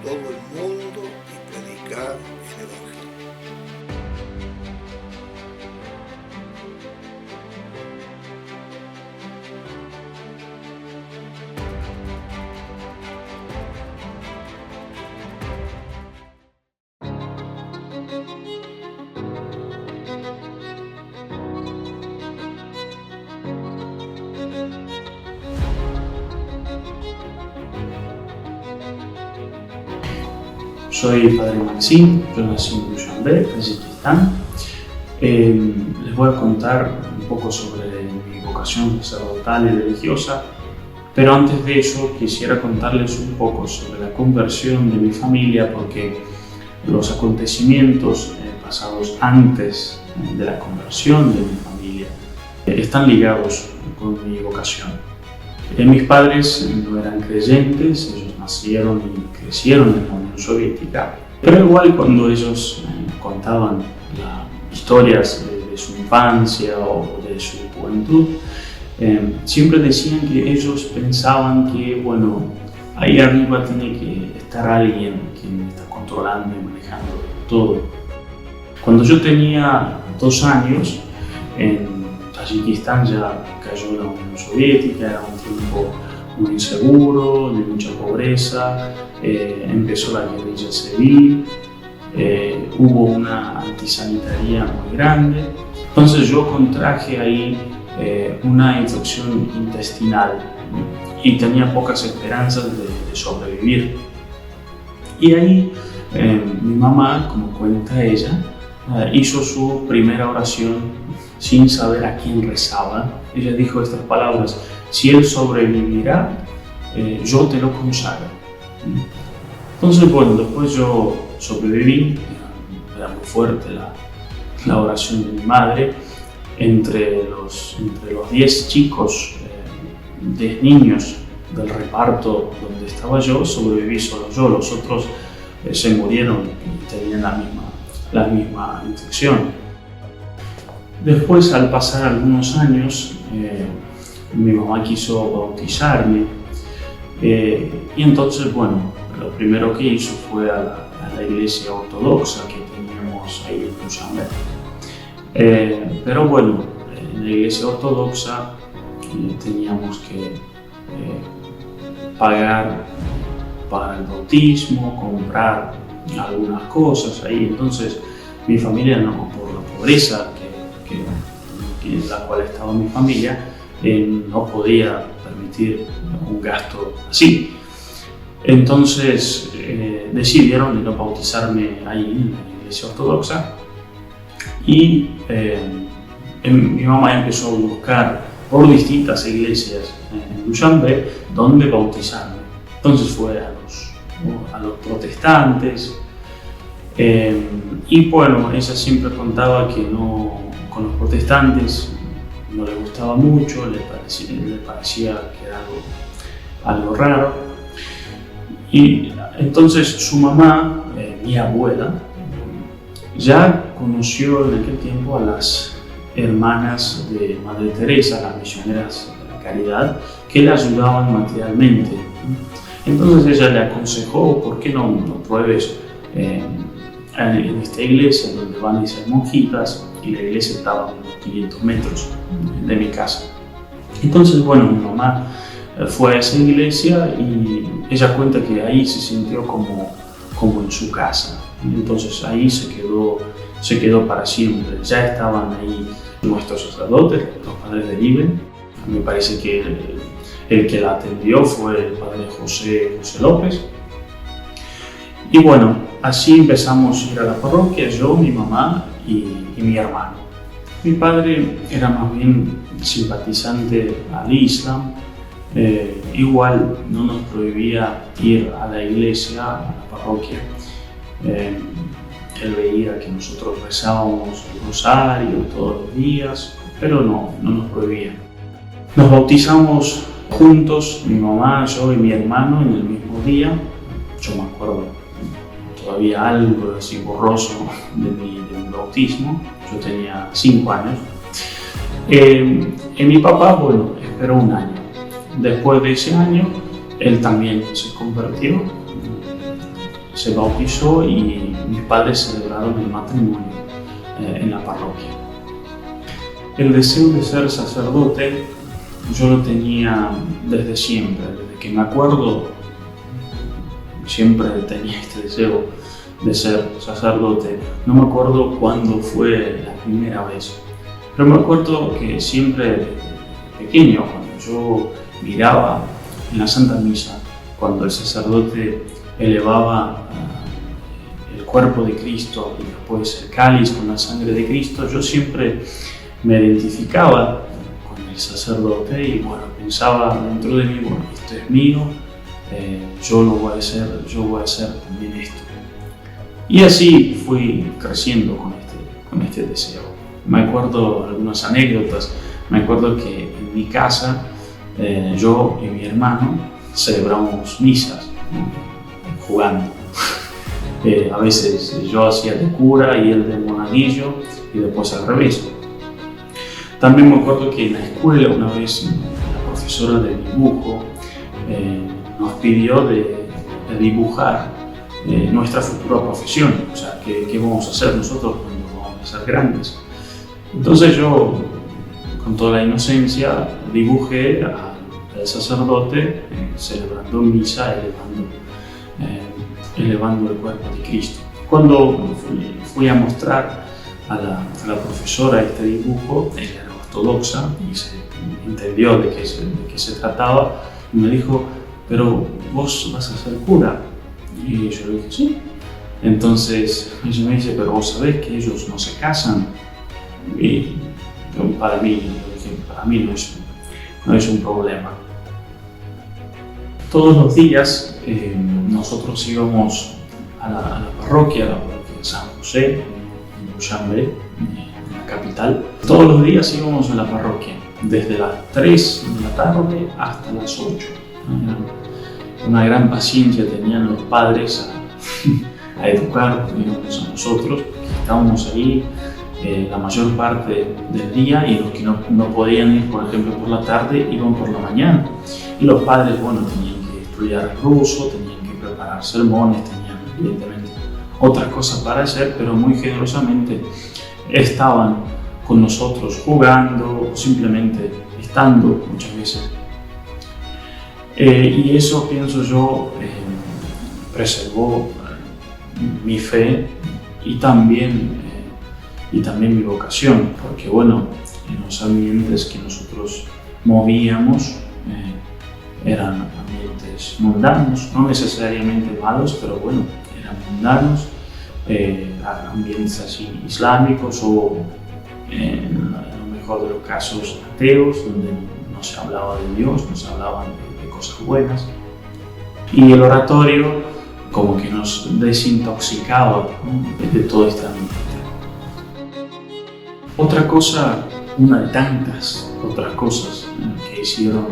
todo el mundo y predicar el Evangelio. Soy el padre Maxim, yo nací en Dushanbe, Tayikistán. Les voy a contar un poco sobre mi vocación sacerdotal y religiosa, pero antes de eso quisiera contarles un poco sobre la conversión de mi familia, porque los acontecimientos pasados antes de la conversión de mi familia están ligados con mi vocación. Mis padres no eran creyentes, ellos nacieron y crecieron en la Unión Soviética, pero igual cuando ellos contaban historias de su infancia o de su juventud, siempre decían que ellos pensaban que, bueno, ahí arriba tiene que estar alguien que está controlando y manejando todo. Cuando yo tenía 2 años, en Tayikistán ya cayó la Unión Soviética, era un tiempo muy inseguro, de mucha pobreza, empezó la guerrilla civil, hubo una antisanitaria muy grande. Entonces yo contraje ahí una infección intestinal y tenía pocas esperanzas de sobrevivir. Y ahí mi mamá, como cuenta ella, hizo su primera oración sin saber a quién rezaba. Ella dijo estas palabras: si él sobrevivirá, yo te lo consagro. Entonces, bueno, después yo sobreviví. Era muy fuerte la oración de mi madre. Entre los 10 chicos, 10 niños del reparto donde estaba yo, sobreviví solo yo. Los otros se murieron y tenían la misma infección. Después, al pasar algunos años, mi mamá quiso bautizarme y entonces, bueno, lo primero que hizo fue a la iglesia ortodoxa que teníamos ahí en Dushanbe. Pero bueno, en la iglesia ortodoxa teníamos que pagar para el bautismo, comprar algunas cosas ahí. Entonces mi familia, no, por la pobreza en la cual estaba mi familia, no podía permitir un gasto así. Entonces decidieron no bautizarme ahí en la iglesia ortodoxa y mi mamá empezó a buscar por distintas iglesias en Dushanbe donde bautizarme. Entonces fue a los protestantes y bueno, ella siempre contaba que con los protestantes no le gustaba mucho, le parecía que era algo raro. Y entonces su mamá, mi abuela, ya conoció en aquel tiempo a las hermanas de Madre Teresa, las misioneras de la caridad, que le ayudaban materialmente. Entonces ella le aconsejó: ¿por qué no pruebes en esta iglesia donde van a ser monjitas? Y la iglesia estaba a unos 500 metros de mi casa. Entonces, bueno, mi mamá fue a esa iglesia y ella cuenta que ahí se sintió como en su casa. Entonces ahí se quedó para siempre. Ya estaban ahí nuestros sacerdotes, los padres de Iben. Me parece que el que la atendió fue el padre José López. Y bueno, así empezamos a ir a la parroquia, yo, mi mamá y mi hermano. Mi padre era más bien simpatizante al Islam. Igual no nos prohibía ir a la iglesia, a la parroquia. Él veía que nosotros rezábamos el rosario todos los días, pero no nos prohibía. Nos bautizamos juntos, mi mamá, yo y mi hermano, en el mismo día. Yo me acuerdo todavía algo así borroso de mi bautismo. Yo tenía 5 años. Y mi papá, bueno, esperó 1 año. Después de ese año, él también se convirtió. se bautizó y mis padres celebraron el matrimonio en la parroquia. El deseo de ser sacerdote yo lo tenía desde siempre, desde que me acuerdo, siempre tenía este deseo de ser sacerdote. No me acuerdo cuándo fue la primera vez, pero me acuerdo que siempre de pequeño, cuando yo miraba en la Santa Misa, cuando el sacerdote elevaba el cuerpo de Cristo y después el cáliz con la sangre de Cristo, yo siempre me identificaba con el sacerdote y bueno, pensaba dentro de mí, bueno, esto es mío, yo lo voy a hacer, yo voy a hacer también esto. Y así fui creciendo con este deseo. Me acuerdo algunas anécdotas, me acuerdo que en mi casa yo y mi hermano celebramos misas, jugando. A veces yo hacía de cura y él de monaguillo y después al revés. También me acuerdo que en la escuela una vez la profesora de dibujo nos pidió de dibujar nuestra futura profesión, o sea, qué vamos a hacer nosotros cuando vamos a ser grandes. Entonces yo, con toda la inocencia, dibujé al sacerdote celebrando misa, elevando el cuerpo de Cristo. Cuando fui a mostrar a la profesora este dibujo, ella era ortodoxa y se entendió de qué se trataba y me dijo, pero vos vas a ser cura. Y yo le dije, sí. Entonces ella me dice, pero vos sabés que ellos no se casan. Y para mí no es un problema. Todos los días nosotros íbamos a la parroquia de San José, en Duyambe, en la capital. Todos los días íbamos a la parroquia, desde las 3 de la tarde hasta las 8. Una gran paciencia tenían los padres a educar a nosotros, que estábamos ahí la mayor parte del día y los que no podían ir, por ejemplo, por la tarde, iban por la mañana. Y los padres, bueno, tenían que estudiar ruso, tenían que preparar sermones, tenían evidentemente otras cosas para hacer, pero muy generosamente estaban con nosotros jugando o simplemente estando muchas veces. Y eso, pienso yo, preservó mi fe y también mi vocación, porque bueno, los ambientes que nosotros movíamos eran ambientes mundanos, no necesariamente malos, pero bueno, eran mundanos, ambientes así islámicos o en lo mejor de los casos ateos, donde no se hablaba de Dios, no se hablaban de cosas buenas. Y el oratorio como que nos desintoxicaba, ¿no?, de todo este ambiente. Otra cosa, una de tantas otras cosas que hicieron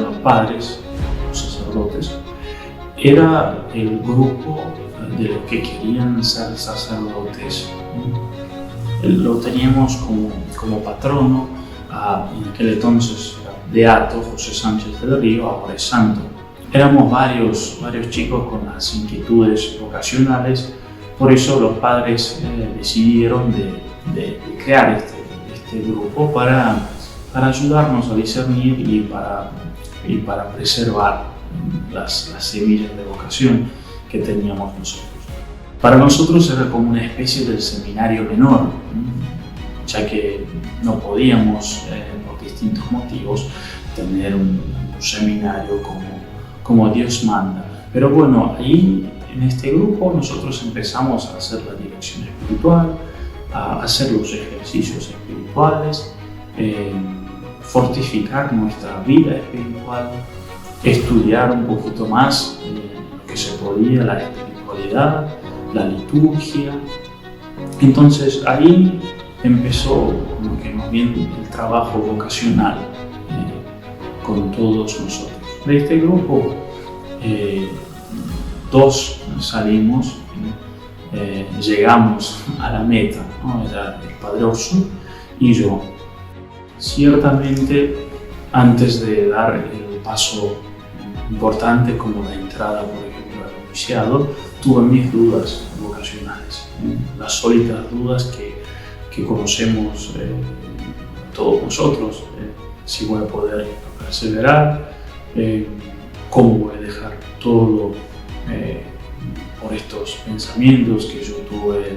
los padres, los sacerdotes, era el grupo de los que querían ser sacerdotes. Lo teníamos como patrono, en aquel entonces era beato José Sánchez del Río, ahora es santo. Éramos varios chicos con las inquietudes vocacionales, por eso los padres decidieron de crear este grupo para ayudarnos a discernir y para preservar las semillas de vocación que teníamos nosotros. Para nosotros era como una especie del seminario menor, ya que no podíamos, por distintos motivos, tener un seminario como Dios manda. Pero bueno, ahí en este grupo nosotros empezamos a hacer la dirección espiritual, a hacer los ejercicios espirituales, fortificar nuestra vida espiritual, estudiar un poquito más lo que se podía, la espiritualidad, la liturgia. Entonces ahí empezó como que más bien el trabajo vocacional con todos nosotros. De este grupo, 2 salimos, llegamos a la meta, ¿no? Era el Padre Orso y yo. Ciertamente, antes de dar el paso importante como la entrada, por ejemplo, noviciado, tuve mis dudas vocacionales, las sólidas dudas que conocemos todos nosotros, si voy a poder perseverar, cómo voy a dejar todo por estos pensamientos que yo tuve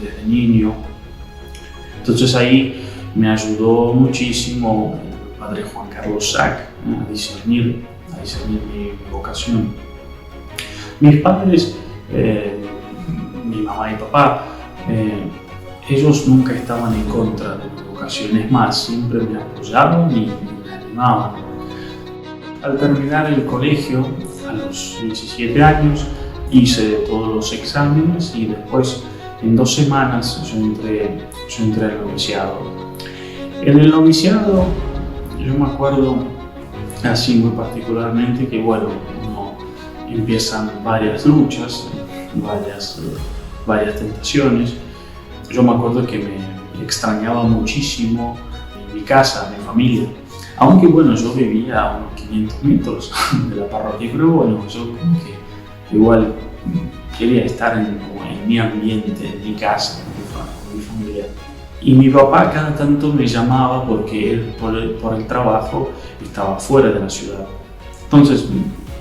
desde niño. Entonces ahí me ayudó muchísimo el padre Juan Carlos Sack a discernir mi vocación. Mis padres, mi mamá y papá, ellos nunca estaban en contra de mi vocación, es más, siempre me apoyaban y me animaban. Al terminar el colegio, a los 17 años, hice todos los exámenes y después, en 2 semanas, yo entré al noviciado. En el noviciado, yo me acuerdo así muy particularmente que, bueno, empiezan varias luchas, varias tentaciones. Yo me acuerdo que me extrañaba muchísimo mi casa, mi familia. Aunque bueno, yo vivía a unos 500 metros de la parroquia, pero bueno, yo como que igual quería estar en mi ambiente, en mi casa, con mi familia. Y mi papá cada tanto me llamaba porque él por el trabajo estaba fuera de la ciudad. Entonces,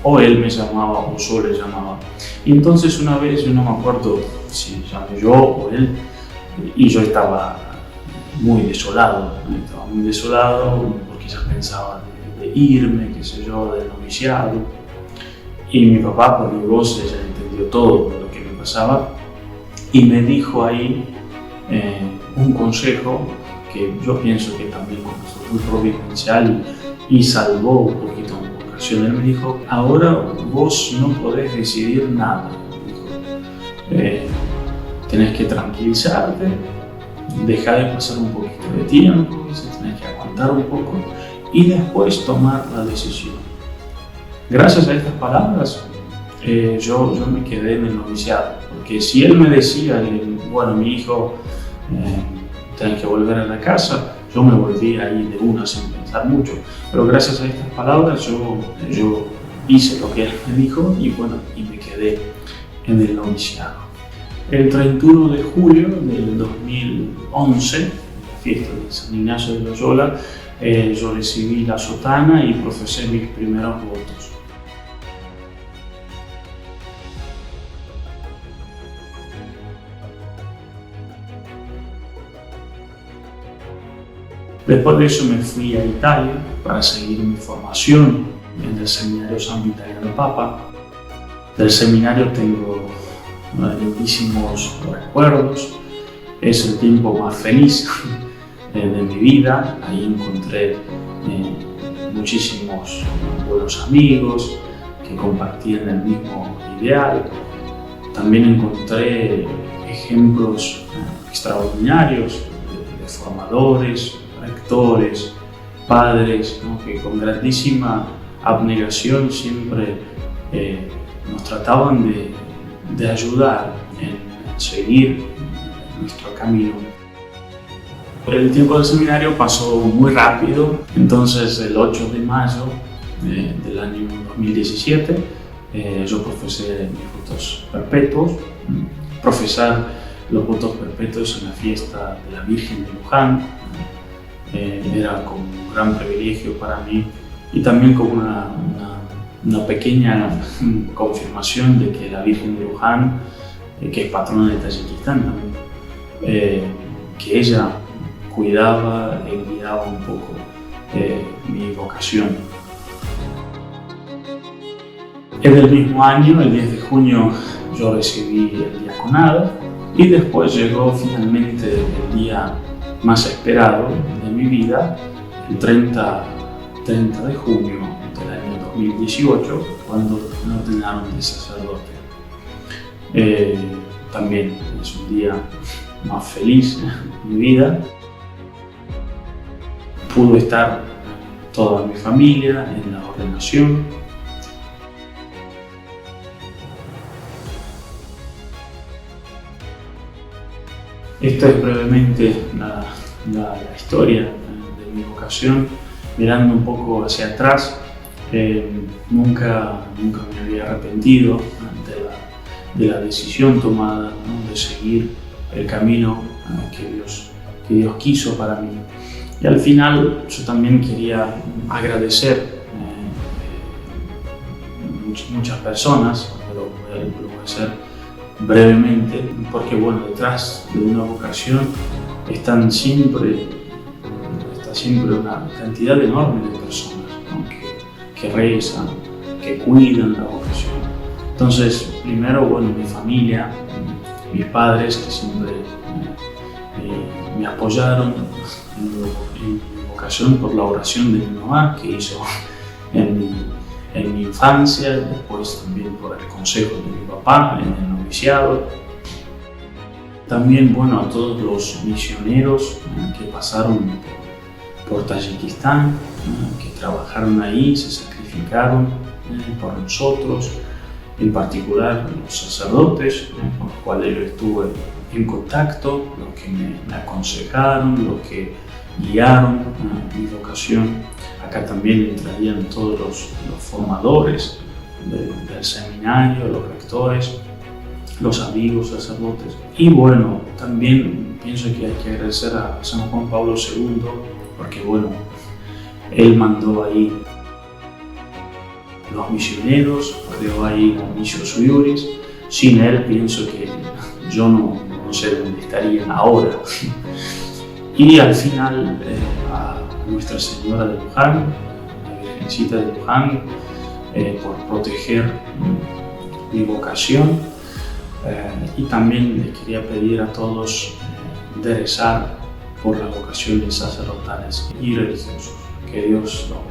o él me llamaba o yo le llamaba. Y entonces una vez, yo no me acuerdo si llamé yo o él, y yo estaba muy desolado porque ya pensaba de irme, qué sé yo, del noviciado. Y mi papá, por mi voz, ya entendió todo lo que me pasaba y me dijo ahí un consejo que yo pienso que también fue muy providencial y salvó un poquito mi vocación. Él me dijo: ahora vos no podés decidir nada. Tenés que tranquilizarte, dejar de pasar un poquito de tiempo, tenés que aguantar un poco y después tomar la decisión. Gracias a estas palabras, yo me quedé en el noviciado, porque si él me decía, bueno, mi hijo, tenés que volver a la casa, yo me volví ahí de una sin pensar mucho. Pero gracias a estas palabras yo hice lo que él me dijo y bueno, y me quedé en el noviciado. El 31 de julio del 2011, en la fiesta de San Ignacio de Loyola, yo recibí la sotana y profesé mis primeros votos. Después de eso me fui a Italia para seguir mi formación en el seminario San Vitaliano Papa. Del seminario tengo lindísimos recuerdos, es el tiempo más feliz de mi vida. Ahí encontré muchísimos buenos amigos que compartían el mismo ideal. También encontré ejemplos extraordinarios de formadores, rectores, padres, ¿no?, que con grandísima abnegación siempre nos trataban de ayudar en seguir nuestro camino. El tiempo del seminario pasó muy rápido, entonces el 8 de mayo del año 2017 yo profesé mis votos perpetuos. Profesar los votos perpetuos en la fiesta de la Virgen de Luján era como un gran privilegio para mí y también como una pequeña confirmación de que la Virgen de Luján, que es patrona de Tayikistán también, que ella cuidaba y guiaba un poco mi vocación. En el mismo año, el 10 de junio, yo recibí el diaconado y después llegó finalmente el día más esperado de mi vida, el 30 de junio del año 2018, cuando me ordenaron de sacerdote. También es un día más feliz de mi vida. Pudo estar toda mi familia en la ordenación. Esta es brevemente la historia de mi vocación. Mirando un poco hacia atrás, nunca me había arrepentido de la decisión tomada, ¿no? De seguir el camino que Dios quiso para mí. Y al final yo también quería agradecer muchas personas, pero lo voy a hacer brevemente, porque bueno, detrás de una vocación está siempre una cantidad enorme de personas, ¿no? que rezan, que cuidan la vocación. Entonces, primero, bueno, mi familia, mis padres que siempre me apoyaron en mi vocación por la oración de mi mamá que hizo en mi infancia, después también por el consejo de mi papá en el noviciado. También, bueno, a todos los misioneros que pasaron por Tayikistán, que trabajaron ahí, se sacrificaron por nosotros, en particular los sacerdotes con los cuales yo estuve en contacto, los que me aconsejaron, los que guiaron mi vocación. Acá también entrarían todos los formadores del seminario, los rectores, los amigos sacerdotes. Y bueno, también pienso que hay que agradecer a San Juan Pablo II, porque bueno, él mandó ahí los misioneros, creó ahí la Missio Iuris. Sin él pienso que yo no sé dónde estarían ahora. Y al final a Nuestra Señora de Luján, la Virgencita de Luján, por proteger mi vocación. Y también le quería pedir a todos de rezar por las vocaciones sacerdotales y religiosas. Que Dios los bendiga.